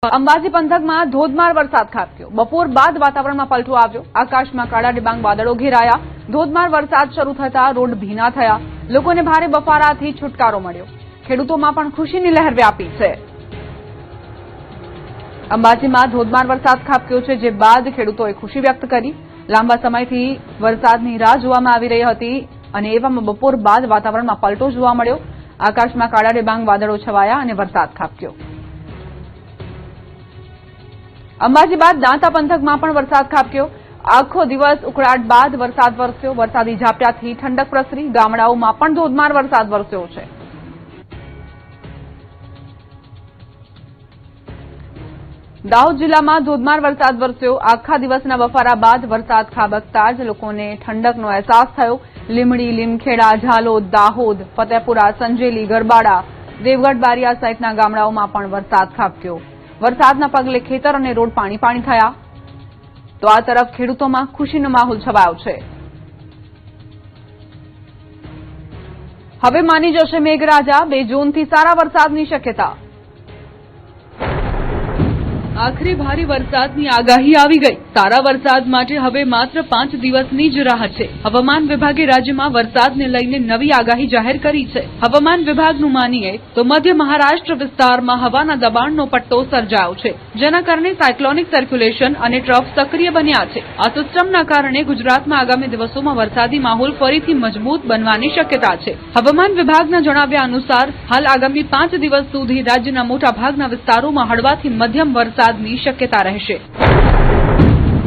અંબાજી પંથકમાં ધોધમાર વરસાદ ખાબક્યો। બપોર બાદ વાતાવરણમાં પલટો આવ્યો। આકાશમાં કાળા ડિબાંગ વાદળો ઘેરાયા। ધોધમાર વરસાદ શરૂ થતા રોડ ભીના થયા। લોકોને ભારે બફારાથી છુટકારો મળ્યો। ખેડૂતોમાં પણ ખુશીની લહેર વ્યાપી છે। અંબાજીમાં ધોધમાર વરસાદ ખાબક્યો છે, જે બાદ ખેડૂતોએ ખુશી વ્યક્ત કરી। લાંબા સમયથી વરસાદની રાહ જોવામાં આવી રહી હતી અને એવામાં બપોર બાદ વાતાવરણમાં પલટો જોવા મળ્યો। આકાશમાં કાળા ડિબાંગ વાદળો છવાયા અને વરસાદ ખાબક્યો। અંબાજી બાદ દાંતા પંથકમાં પણ વરસાદ ખાબક્યો। આખો દિવસ ઉકળાટ બાદ વરસાદ વરસ્યો। વરસાદી ઝાપટાથી ઠંડક પ્રસરી। ગામડાઓમાં પણ ધોધમાર વરસાદ વરસ્યો છે। દાહોદ જિલ્લામાં ધોધમાર વરસાદ વરસ્યો। આખા દિવસના બફારા બાદ વરસાદ ખાબકતા જ લોકોને ઠંડકનો અહેસાસ થયો। લીમડી, લીમખેડા, ઝાલોદ, દાહોદ, ફતેપુરા, સંજેલી, ગરબાડા, દેવગઢ બારિયા સહિતના ગામડાઓમાં પણ વરસાદ ખાબક્યો। વરસાદના પગલે ખેતર અને રોડ પાણી પાણી થયા। તો આ તરફ ખેડૂતોમાં ખુશીનો માહોલ છવાયો છે। હવે માની જશે મેઘરાજા। 2 જૂનથી સારા વરસાદની શક્યતા। આખરે ભારે વરસાદની આગાહી આવી ગઈ। સારા વરસાદ માટે હવે માત્ર 5 દિવસની જ રાહ છે। હવામાન વિભાગે રાજ્યમાં વરસાદને લઈને નવી આગાહી જાહેર કરી છે। હવામાન વિભાગનું માનીએ તો મધ્ય મહારાષ્ટ્ર વિસ્તારમાં હવાના દબાણનો પટ્ટો સર્જાયો છે, જેના કારણે સાયક્લોનિક સર્ક્યુલેશન અને ટ્રફ સક્રિય બન્યા છે। આ સિસ્ટમના કારણે ગુજરાતમાં આગામી દિવસોમાં વરસાદી માહોલ ફરીથી મજબૂત બનવાની શક્યતા છે। હવામાન વિભાગના જણાવ્યા અનુસાર હાલ આગામી 5 દિવસ સુધી રાજ્યના મોટાભાગના વિસ્તારોમાં હળવાથી મધ્યમ વરસાદની શક્યતા રહેશે,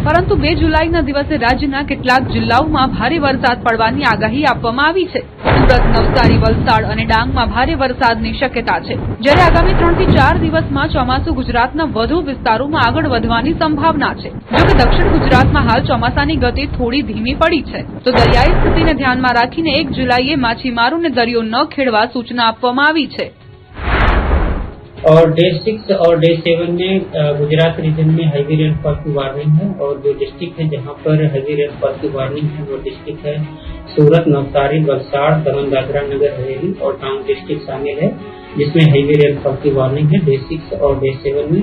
પરંતુ 2 જુલાઈના દિવસે રાજ્યના કેટલાક જિલ્લાઓમાં ભારે વરસાદ પડવાની આગાહી આપવામાં આવી છે। સુરત, નવસારી, વલસાડ અને ડાંગમાં ભારે વરસાદની શક્યતા છે, જ્યારે આગામી 3 થી 4 દિવસમાં ચોમાસું ગુજરાતના વધુ વિસ્તારોમાં આગળ વધવાની સંભાવના છે। જોકે દક્ષિણ ગુજરાતમાં હાલ ચોમાસાની ગતિ થોડી ધીમી પડી છે, તો દરિયાઈ સ્થિતિને ધ્યાનમાં રાખીને 1 જુલાઈએ માછીમારોને દરિયો ન ખેડવા સૂચના આપવામાં આવી છે। और डे 6 और डे 7 में गुजरात रीजन में हैवी रेनफॉल की वार्निंग है। और जो डिस्ट्रिक्ट है जहां पर हैवी रेनफॉल की वार्निंग है वो डिस्ट्रिक्ट है सूरत, नवसारी, वलसाड़, दमन, दादरा नगर हवेली और डांग डिस्ट्रिक्ट शामिल है, जिसमें हैवी रेनफॉल की वार्निंग है डे 6 और डे 7 में।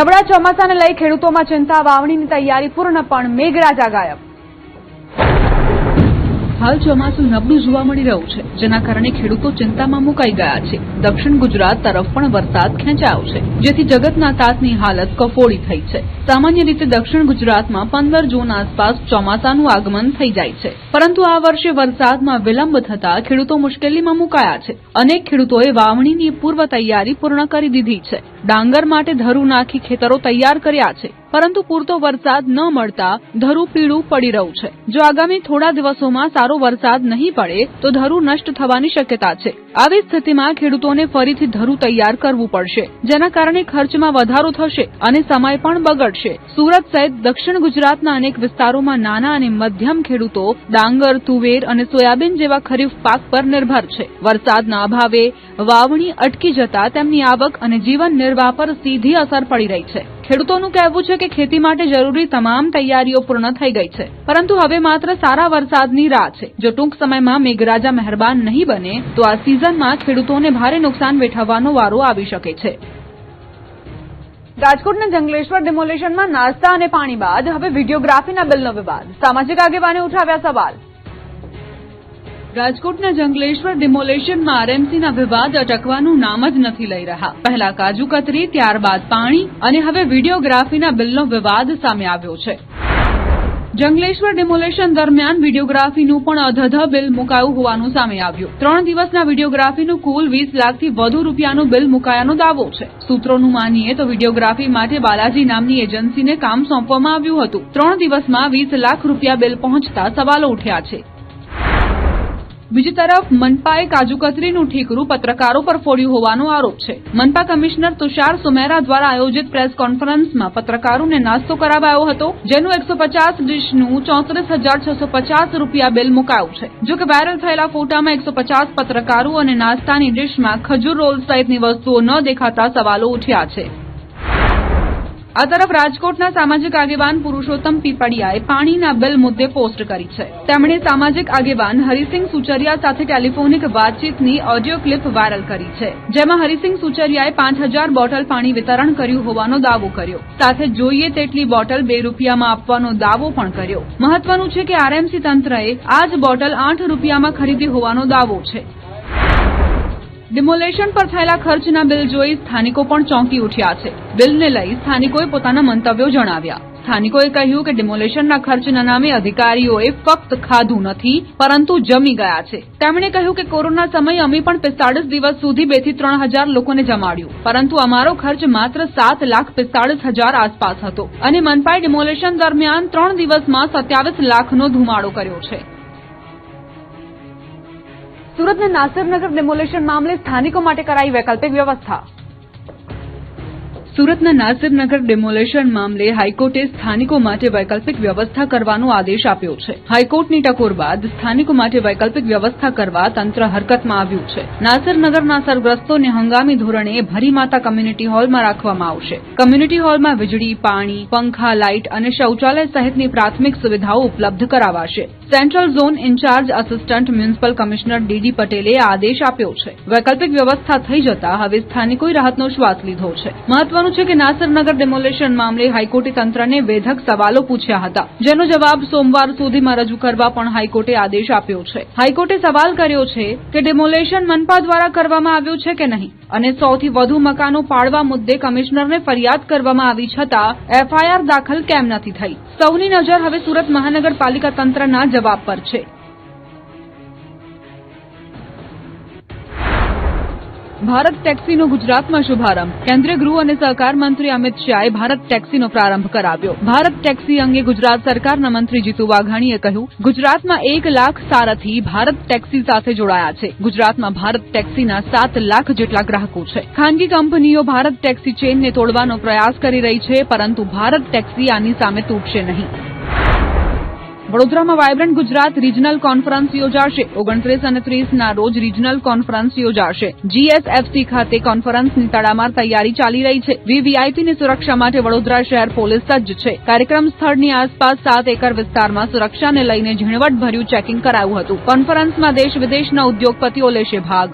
નબળા ચોમાસાને લઈ ખેડૂતોમાં ચિંતા। વાવણીની તૈયારી પૂર્ણ, પણ મેઘરાજા ગાયબ। હાલ ચોમાસું નબળું જોવા મળી રહ્યું છે, જેના કારણે ખેડૂતો ચિંતામાં મુકાઈ ગયા છે। દક્ષિણ ગુજરાત તરફ પણ વરસાદ ખેંચાયો છે, જેથી જગતના તાતની હાલત કફોડી થઈ છે। સામાન્ય રીતે દક્ષિણ ગુજરાતમાં 15 જૂન આસપાસ ચોમાસાનું આગમન થઈ જાય છે, પરંતુ આ વર્ષે વરસાદમાં વિલંબ થતા ખેડૂતો મુશ્કેલીમાં મુકાયા છે। અનેક ખેડૂતોએ વાવણીની પૂર્વ તૈયારી પૂર્ણ કરી દીધી છે। ડાંગર માટે ધરું નાખી ખેતરો તૈયાર કર્યા છે, પરંતુ પૂરતો વરસાદ ન મળતા ધરું પીળું પડી રહ્યું છે। જો આગામી થોડા દિવસોમાં સારો વરસાદ નહીં પડે તો ધરું નષ્ટ થવાની શક્યતા છે। આવી સ્થિતિમાં ખેડૂતોને ફરીથી ધરું તૈયાર કરવું પડશે, જેના કારણે ખર્ચમાં વધારો થશે અને સમય પણ બગડશે। સુરત સહિત દક્ષિણ ગુજરાતના અનેક વિસ્તારોમાં નાના અને મધ્યમ ખેડૂતો ડાંગર, તુવેર અને સોયાબીન જેવા ખરીફ પાક પર નિર્ભર છે। વરસાદના અભાવે વાવણી અટકી જતા તેમની આવક અને જીવન નિર્વાહ પર સીધી અસર પડી રહી છે। ખેડૂતોનું કહેવું છે કે ખેતી માટે જરૂરી તમામ તૈયારીઓ પૂર્ણ થઈ ગઈ છે, પરંતુ હવે માત્ર સારા વરસાદની રાહ છે। જો ટૂંક સમયમાં મેઘરાજા મહેરબાન નહીં બને તો આ સિઝનમાં ખેડૂતોને ભારે નુકસાન વેઠવવાનો વારો આવી શકે છે। રાજકોટના જંગલેશ્વર ડિમોલેશનમાં નાસ્તા અને પાણી બાદ હવે વિડીયોગ્રાફીના બિલનો વિવાદ। સામાજિક આગેવાને ઉઠાવ્યા સવાલ। રાજકોટના જંગલેશ્વર ડિમોલેશનમાં આરએમસીના વિવાદ અટકવાનું નામ જ નથી લઈ રહ્યા। પહેલા કાજુ કતરી, ત્યારબાદ પાણી અને હવે વિડીયોગ્રાફીના બિલનો વિવાદ સામે આવ્યો છે। જંગલેશ્વર ડિમોલેશન દરમિયાન વિડીયોગ્રાફીનું પણ અધધ બિલ મુકાયું હોવાનું સામે આવ્યું। 3 દિવસના વિડીયોગ્રાફીનું કુલ 20 લાખથી વધુ રૂપિયાનું બિલ મુકાયાનો દાવો છે। સૂત્રોનું માનીએ તો વિડીયોગ્રાફી માટે બાલાજી નામની એજન્સીને કામ સોંપવામાં આવ્યું હતું। 3 દિવસમાં 20 લાખ રૂપિયા બિલ પહોંચતા સવાલો ઉઠ્યા છે। બીજી તરફ મનપાએ કાજુ કતરીનું ઠીકરું પત્રકારો પર ફોડ્યું હોવાનો આરોપ છે। મનપા કમિશનર તુષાર સુમેરા દ્વારા આયોજિત પ્રેસ કોન્ફરન્સમાં પત્રકારોને નાસ્તો કરાવાયો હતો, જેનું 150 ડીશનું 34,650 રૂપિયા બિલ મુકાયું છે। જો કે વાયરલ થયેલા ફોટામાં 150 પત્રકારો અને નાસ્તાની ડીશમાં ખજૂર રોલ સહિતની વસ્તુઓ ન દેખાતા સવાલો ઉઠ્યા છે। આ તરફ રાજકોટના સામાજિક આગેવાન પુરુષોત્તમ પીપળિયાએ પાણીના બિલ મુદ્દે પોસ્ટ કરી છે. તેમણે સામાજિક આગેવાન હરિસિંહ સુચરિયા સાથે ટેલિફોનિક વાતચીતની ઓડિયો ક્લિપ વાયરલ કરી છે, જેમાં હરિસિંહ સુચરિયાએ 5000 બોટલ પાણી વિતરણ કર્યું હોવાનો દાવો કર્યો. સાથે જોઈએ તેટલી બોટલ 2 રૂપિયામાં આપવાનો દાવો પણ કર્યો. મહત્વનું છે કે આરએમસી તંત્રએ આ જ બોટલ 8 રૂપિયામાં ખરીદી હોવાનો દાવો છે. ડિમોલેશન પર થયેલા ખર્ચના બિલ જોઈ સ્થાનિકો પણ ચોંકી ઉઠ્યા છે. બિલને લઈ સ્થાનિકોએ પોતાના મંતવ્યો જણાવ્યા. સ્થાનિકોએ કહ્યું કે ડિમોલેશનના ખર્ચના નામે અધિકારીઓએ ફક્ત ખાધું નથી, પરંતુ જમી ગયા છે. તેમણે કહ્યું કે કોરોના સમયે અમે પણ 45 દિવસ સુધી 2 થી 3 હજાર લોકોને જમાડ્યું, પરંતુ અમારો ખર્ચ માત્ર 7,45,000 આસપાસ હતો અને મનપાએ ડિમોલેશન દરમિયાન 3 દિવસમાં 27 લાખનો ધુમાડો કર્યો છે. સુરતના નાસિરનગર ડિમોલેશન મામલે સ્થાનિકો માટે કરાઈ વૈકલ્પિક વ્યવસ્થા. સુરતના નાસિરનગર ડિમોલેશન મામલે હાઈકોર્ટે સ્થાનિકો માટે વૈકલ્પિક વ્યવસ્થા કરવાનો આદેશ આપ્યો છે. હાઈકોર્ટની ટકોર બાદ સ્થાનિકો માટે વૈકલ્પિક વ્યવસ્થા કરવા તંત્ર હરકતમાં આવ્યું છે. નાસિરનગરના અસરગ્રસ્તોને હંગામી ધોરણે ભરીમાતા કમ્યુનિટી હોલમાં રાખવામાં આવશે. કમ્યુનિટી હોલમાં વીજળી, પાણી, પંખા, લાઇટ અને શૌચાલય સહિતની પ્રાથમિક સુવિધાઓ ઉપલબ્ધ કરાવાશે. Central zone in-charge assistant municipal commissioner DD પટેલે આ આદેશ આપ્યો છે. વૈકલ્પિક વ્યવસ્થા થઈ જતા હવે સ્થાનિકોએ રાહતનો શ્વાસ લીધો છે. મહત્વનું છે કે નાસિરનગર ડિમોલેશન મામલે હાઈકોર્ટે તંત્રને વેધક સવાલો પૂછ્યા હતા, જેનો જવાબ સોમવાર સુધીમાં રજૂ કરવા પણ હાઈકોર્ટે આદેશ આપ્યો છે. હાઈકોર્ટે સવાલ કર્યો છે કે ડિમોલેશન મનપા દ્વારા કરવામાં આવ્યું છે કે નહીં અને 100 થી વધુ મકાનો પાડવા મુદ્દે કમિશનરને ફરિયાદ કરવામાં આવી છતાં એફઆઈઆર દાખલ કેમ નથી થઈ. સૌની નજર હવે સુરત મહાનગરપાલિકા તંત્રના જવાબ પર છે. ભારત ટેક્સીનો ગુજરાતમાં શુભારંભ. કેન્દ્રીય ગૃહ અને સહકાર મંત્રી અમિત શાહે ભારત ટેક્સીનો પ્રારંભ કરાવ્યો. ભારત ટેક્સી અંગે ગુજરાત સરકારના મંત્રી જીતુ વાઘાણીએ કહ્યું, ગુજરાતમાં 1 લાખ સારથી ભારત ટેક્સી સાથે જોડાયા છે. ગુજરાતમાં ભારત ટેક્સીના 7 લાખ જેટલા ગ્રાહકો છે. ખાનગી કંપનીઓ ભારત ટેક્સી ચેઇનને તોડવાનો પ્રયાસ કરી રહી છે, પરંતુ ભારત ટેક્સી આની સામે તૂટશે નહીં. વડોદરામાં વાયબ્રન્ટ ગુજરાત રિજનલ કોન્ફરન્સ યોજાશે. 29 અને 30ના રોજ રિજનલ કોન્ફરન્સ યોજાશે. જીએસએફસી ખાતે કોન્ફરન્સની તડામાર તૈયારી ચાલી રહી છે. વીવીઆઈપીની સુરક્ષા માટે વડોદરા શહેર પોલીસ સજ્જ છે. કાર્યક્રમ સ્થળની આસપાસ 7 એકર વિસ્તારમાં સુરક્ષાને લઈને ઝીણવટભર્યું ચેકિંગ કરાયું હતું. કોન્ફરન્સમાં દેશ વિદેશના ઉદ્યોગપતિઓ લેશે ભાગ.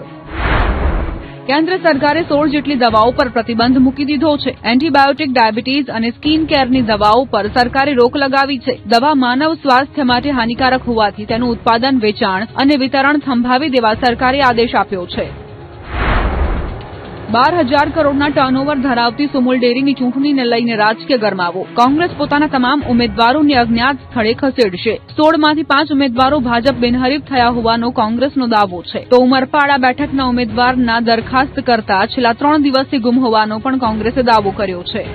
કેન્દ્ર સરકારે 16 જેટલી દવાઓ પર પ્રતિબંધ મૂકી દીધો છે. એન્ટીબાયોટિક, ડાયાબિટીઝ અને સ્કિન કેરની દવાઓ પર સરકારે રોક લગાવી છે. દવા માનવ સ્વાસ્થ્ય માટે હાનિકારક હોવાથી તેનું ઉત્પાદન, વેચાણ અને વિતરણ થંભાવી દેવા સરકારે આદેશ આપ્યો છે. 12,000 કરોડના ટર્નઓવર ધરાવતી સુમુલ ડેરીની ચૂંટણીને લઈને રાજકીય ગરમાવો. કોંગ્રેસ પોતાના તમામ ઉમેદવારોને અજ્ઞાત સ્થળે ખસેડશે. 16માંથી 5 ઉમેદવારો ભાજપ બિનહરીફ થયા હોવાનો કોંગ્રેસનો દાવો છે. તો ઉમરપાડા બેઠકના ઉમેદવારના દરખાસ્ત કરતા છેલ્લા 3 દિવસથી ગુમ હોવાનો પણ કોંગ્રેસે દાવો કર્યો છે.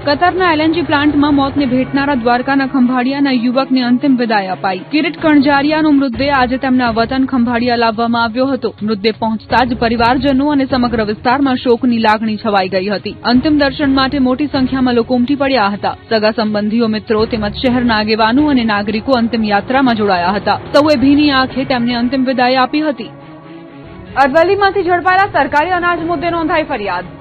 કતારના એલએનજી પ્લાન્ટમાં મોતને ભેટનારા દ્વારકાના ખંભાળિયાના યુવકને અંતિમ વિદાય અપાઈ. કિરીટ કણજારિયાનો મૃતદેહ આજે તેમના વતન ખંભાળિયા લાવવામાં આવ્યો હતો. મૃતદેહ પહોંચતા જ પરિવારજનો અને સમગ્ર વિસ્તારમાં શોકની લાગણી છવાઈ ગઈ હતી. અંતિમ દર્શન માટે મોટી સંખ્યામાં લોકો ઉમટી પડ્યા હતા. સગા સંબંધીઓ, મિત્રો તેમજ શહેરના આગેવાનો અને નાગરિકો અંતિમ યાત્રામાં જોડાયા હતા. સૌએ ભીની આંખે તેમને અંતિમ વિદાય આપી હતી. અરવલ્લીમાંથી ઝડપાયેલા સરકારી અનાજ મુદ્દે નોંધાઈ ફરિયાદ.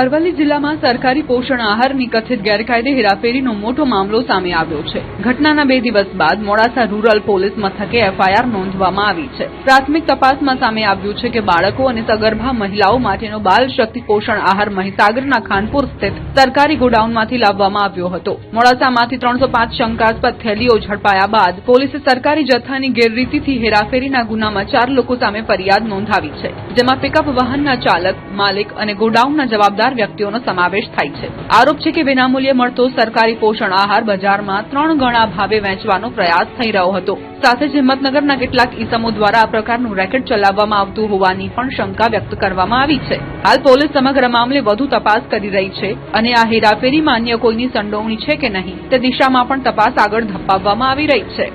અરવલ્લી જિલ્લામાં સરકારી પોષણ આહારની કથિત ગેરકાયદે હેરાફેરીનો મોટો મામલો સામે આવ્યો છે. ઘટનાના 2 દિવસ બાદ મોડાસા રૂરલ પોલીસ મથકે એફઆઈઆર નોંધવામાં આવી છે. પ્રાથમિક તપાસમાં સામે આવ્યું છે કે બાળકો અને સગર્ભા મહિલાઓ માટેનો બાલ શક્તિ પોષણ આહાર મહીસાગરના ખાનપુર સ્થિત સરકારી ગોડાઉનમાંથી લાવવામાં આવ્યો હતો. મોડાસામાંથી 305 શંકાસ્પદ થેલીઓ ઝડપાયા બાદ પોલીસે સરકારી જથ્થાની ગેરરીતિથી હેરાફેરીના ગુનામાં 4 લોકો સામે ફરિયાદ નોંધાવી છે, જેમાં પિકઅપ વાહનના ચાલક, માલિક અને ગોડાઉનના જવાબદાર વ્યક્તિઓનો સમાવેશ થાય છે. આરોપ છે કે વિનામૂલ્યે મળતો સરકારી પોષણ આહાર બજારમાં 3 ગણા ભાવે વેચવાનો પ્રયાસ થઈ રહ્યો હતો. સાથે જ હિંમતનગરના કેટલાક ઈસમો દ્વારા આ પ્રકારનું રેકેટ ચલાવવામાં આવતું હોવાની પણ શંકા વ્યક્ત કરવામાં આવી છે. હાલ પોલીસ સમગ્ર મામલે વધુ તપાસ કરી રહી છે અને આ હેરાફેરીમાં અન્ય કોઈની સંડોવણી છે કે નહીં તે દિશામાં પણ તપાસ આગળ ધપાવવામાં આવી રહી છે.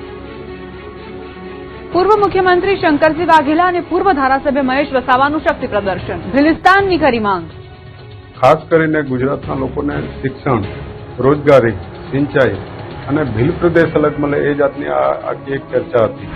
પૂર્વ મુખ્યમંત્રી શંકરસિંહ વાઘેલા અને પૂર્વ ધારાસભ્ય મહેશ વસાવાનું શક્તિ પ્રદર્શન. ભિલિસ્તાનની કરી માંગ. ખાસ કરીને ગુજરાતના લોકોને શિક્ષણ, રોજગારી, સિંચાઈ અને ભીલ પ્રદેશ અલગ મળે એ જાતની આખી એક ચર્ચા હતી.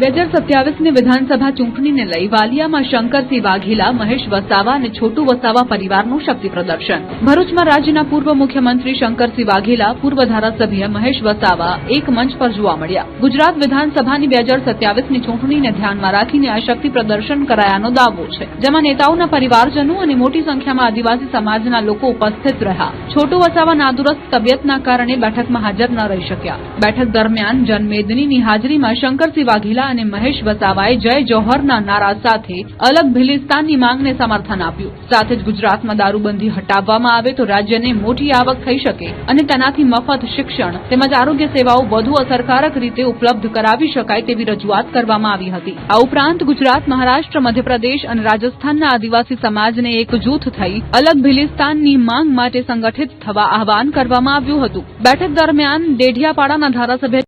2027ની વિધાનસભા ચૂંટણીને લઈ વાલિયામાં શંકરસિંહ વાઘેલા, મહેશ વસાવા અને છોટુ વસાવા પરિવારનું શક્તિ પ્રદર્શન. ભરૂચમાં રાજ્યના પૂર્વ મુખ્યમંત્રી શંકરસિંહ વાઘેલા, પૂર્વ ધારાસભ્ય મહેશ વસાવા એક મંચ પર જોવા મળ્યા. ગુજરાત વિધાનસભાની 2027ની ચૂંટણીને ધ્યાનમાં રાખીને આ શક્તિ પ્રદર્શન કરાયાનો દાવો છે, જેમાં નેતાઓના પરિવારજનો અને મોટી સંખ્યામાં આદિવાસી સમાજના લોકો ઉપસ્થિત રહ્યા. છોટુ વસાવા નાદુરસ્ત તબિયતના કારણે બેઠકમાં હાજર ન રહી શક્યા. બેઠક દરમિયાન જનમેદનીની હાજરીમાં શંકરસિંહ વાઘેલા અને મહેશ વસાવાએ જય જોહરના નારા સાથે અલગ ભિલિસ્તાનની માંગને સમર્થન આપ્યું. સાથે જ ગુજરાતમાં દારૂબંધી હટાવવામાં આવે તો રાજ્યને મોટી આવક થઈ શકે અને તેનાથી મફત શિક્ષણ તેમજ આરોગ્ય સેવાઓ વધુ અસરકારક રીતે ઉપલબ્ધ કરાવી શકાય તેવી રજૂઆત કરવામાં આવી હતી. આ ઉપરાંત ગુજરાત, મહારાષ્ટ્ર, મધ્યપ્રદેશ અને રાજસ્થાનના આદિવાસી સમાજને એક જૂથ થઈ અલગ ભિલિસ્તાનની માંગ માટે સંગઠિત થવા આહવાન કરવામાં આવ્યું હતું. બેઠક દરમિયાન ડેઢિયાપાડાના ધારાસભ્ય